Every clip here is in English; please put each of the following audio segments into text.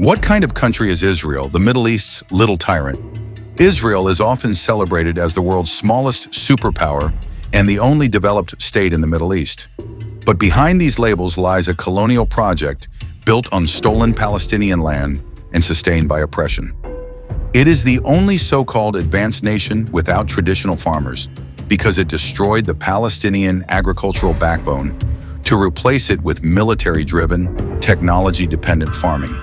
What kind of country is Israel, the Middle East's little tyrant? Israel is often celebrated as the world's smallest superpower and the only developed state in the Middle East. But behind these labels lies a colonial project built on stolen Palestinian land and sustained by oppression. It is the only so-called advanced nation without traditional farmers because it destroyed the Palestinian agricultural backbone to replace it with military-driven, technology-dependent farming.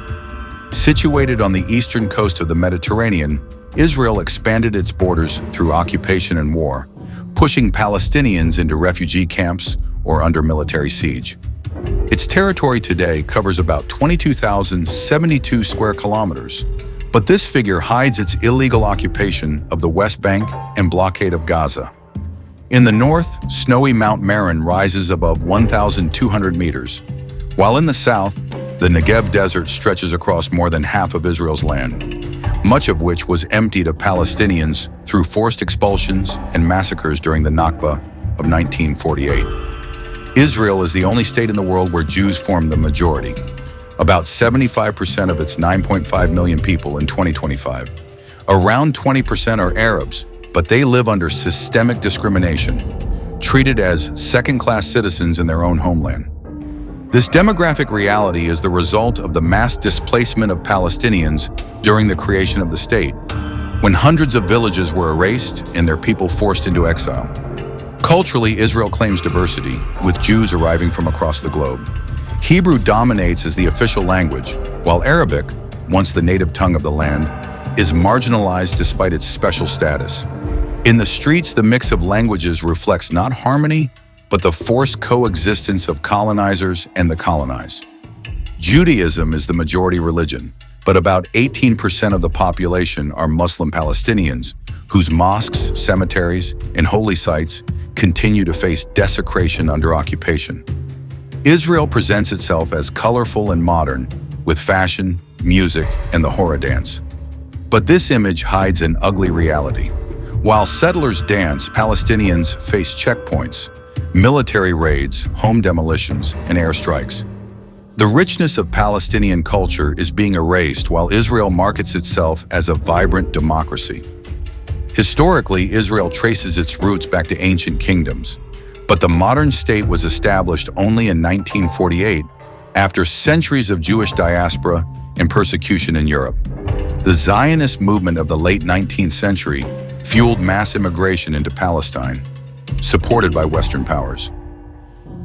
Situated on the eastern coast of the Mediterranean, Israel expanded its borders through occupation and war, pushing Palestinians into refugee camps or under military siege. Its territory today covers about 22,072 square kilometers, but this figure hides its illegal occupation of the West Bank and blockade of Gaza. In the north, snowy Mount Meron rises above 1,200 meters, while in the south, the Negev Desert stretches across more than half of Israel's land, much of which was emptied of Palestinians through forced expulsions and massacres during the Nakba of 1948. Israel is the only state in the world where Jews form the majority, about 75% of its 9.5 million people in 2025. Around 20% are Arabs, but they live under systemic discrimination, treated as second-class citizens in their own homeland. This demographic reality is the result of the mass displacement of Palestinians during the creation of the state, when hundreds of villages were erased and their people forced into exile. Culturally, Israel claims diversity, with Jews arriving from across the globe. Hebrew dominates as the official language, while Arabic, once the native tongue of the land, is marginalized despite its special status. In the streets, the mix of languages reflects not harmony, but the forced coexistence of colonizers and the colonized. Judaism is the majority religion, but about 18% of the population are Muslim Palestinians, whose mosques, cemeteries, and holy sites continue to face desecration under occupation. Israel presents itself as colorful and modern, with fashion, music, and the Hora dance. But this image hides an ugly reality. While settlers dance, Palestinians face checkpoints, military raids, home demolitions, and airstrikes. The richness of Palestinian culture is being erased while Israel markets itself as a vibrant democracy. Historically, Israel traces its roots back to ancient kingdoms, but the modern state was established only in 1948 after centuries of Jewish diaspora and persecution in Europe. The Zionist movement of the late 19th century fueled mass immigration into Palestine, supported by Western powers.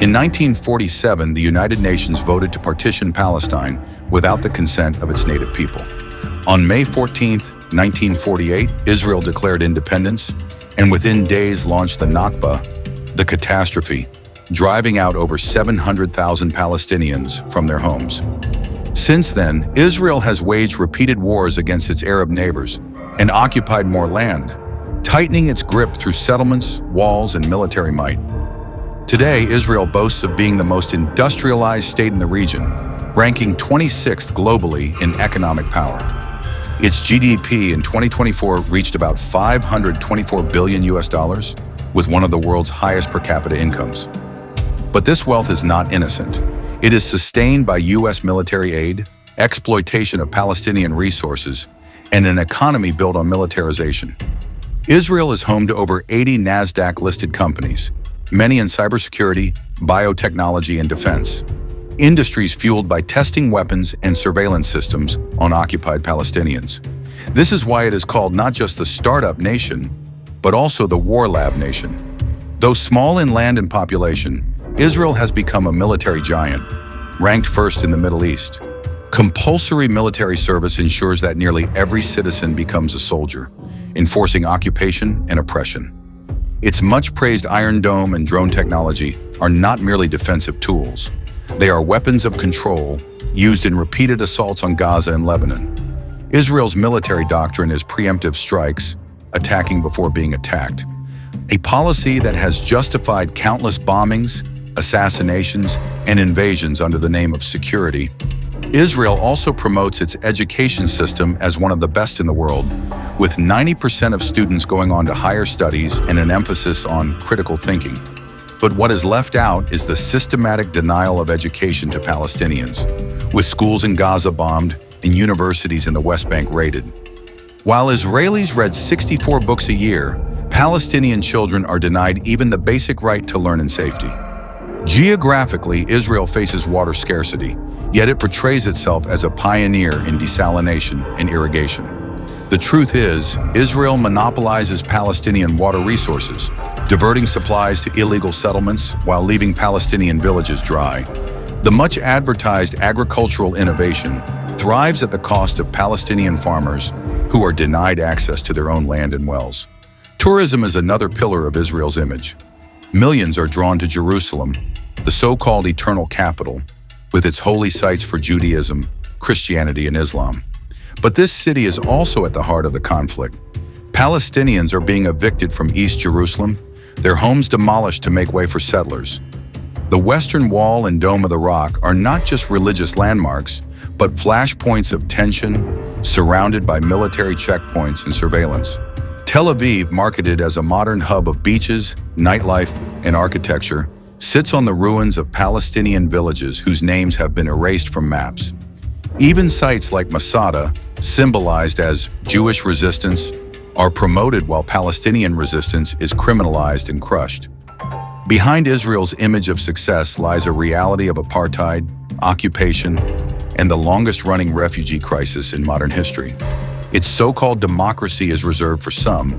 In 1947, the United Nations voted to partition Palestine without the consent of its native people. On May 14, 1948, Israel declared independence and within days launched the Nakba, the catastrophe, driving out over 700,000 Palestinians from their homes. Since then, Israel has waged repeated wars against its Arab neighbors and occupied more land, tightening its grip through settlements, walls, and military might. Today, Israel boasts of being the most industrialized state in the region, ranking 26th globally in economic power. Its GDP in 2024 reached about 524 billion US dollars, with one of the world's highest per capita incomes. But this wealth is not innocent. It is sustained by US military aid, exploitation of Palestinian resources, and an economy built on militarization. Israel is home to over 80 NASDAQ-listed companies, many in cybersecurity, biotechnology, and defense. Industries fueled by testing weapons and surveillance systems on occupied Palestinians. This is why it is called not just the startup nation, but also the war lab nation. Though small in land and population, Israel has become a military giant, ranked first in the Middle East. Compulsory military service ensures that nearly every citizen becomes a soldier, enforcing occupation and oppression. Its much-praised Iron Dome and drone technology are not merely defensive tools. They are weapons of control used in repeated assaults on Gaza and Lebanon. Israel's military doctrine is preemptive strikes, attacking before being attacked, a policy that has justified countless bombings, assassinations, and invasions under the name of security. Israel also promotes its education system as one of the best in the world, with 90% of students going on to higher studies and an emphasis on critical thinking. But what is left out is the systematic denial of education to Palestinians, with schools in Gaza bombed and universities in the West Bank raided. While Israelis read 64 books a year, Palestinian children are denied even the basic right to learn in safety. Geographically, Israel faces water scarcity, yet it portrays itself as a pioneer in desalination and irrigation. The truth is, Israel monopolizes Palestinian water resources, diverting supplies to illegal settlements while leaving Palestinian villages dry. The much advertised agricultural innovation thrives at the cost of Palestinian farmers who are denied access to their own land and wells. Tourism is another pillar of Israel's image. Millions are drawn to Jerusalem, the so-called eternal capital, with its holy sites for Judaism, Christianity, and Islam. But this city is also at the heart of the conflict. Palestinians are being evicted from East Jerusalem, their homes demolished to make way for settlers. The Western Wall and Dome of the Rock are not just religious landmarks, but flashpoints of tension, surrounded by military checkpoints and surveillance. Tel Aviv, marketed as a modern hub of beaches, nightlife, and architecture, sits on the ruins of Palestinian villages whose names have been erased from maps. Even sites like Masada, symbolized as Jewish resistance, are promoted while Palestinian resistance is criminalized and crushed. Behind Israel's image of success lies a reality of apartheid, occupation, and the longest-running refugee crisis in modern history. Its so-called democracy is reserved for some,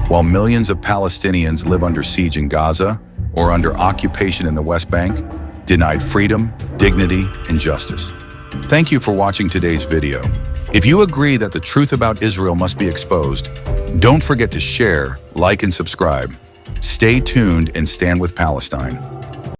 while millions of Palestinians live under siege in Gaza or under occupation in the West Bank, denied freedom, dignity, and justice. Thank you for watching today's video. If you agree that the truth about Israel must be exposed, don't forget to share, like, and subscribe. Stay tuned and stand with Palestine.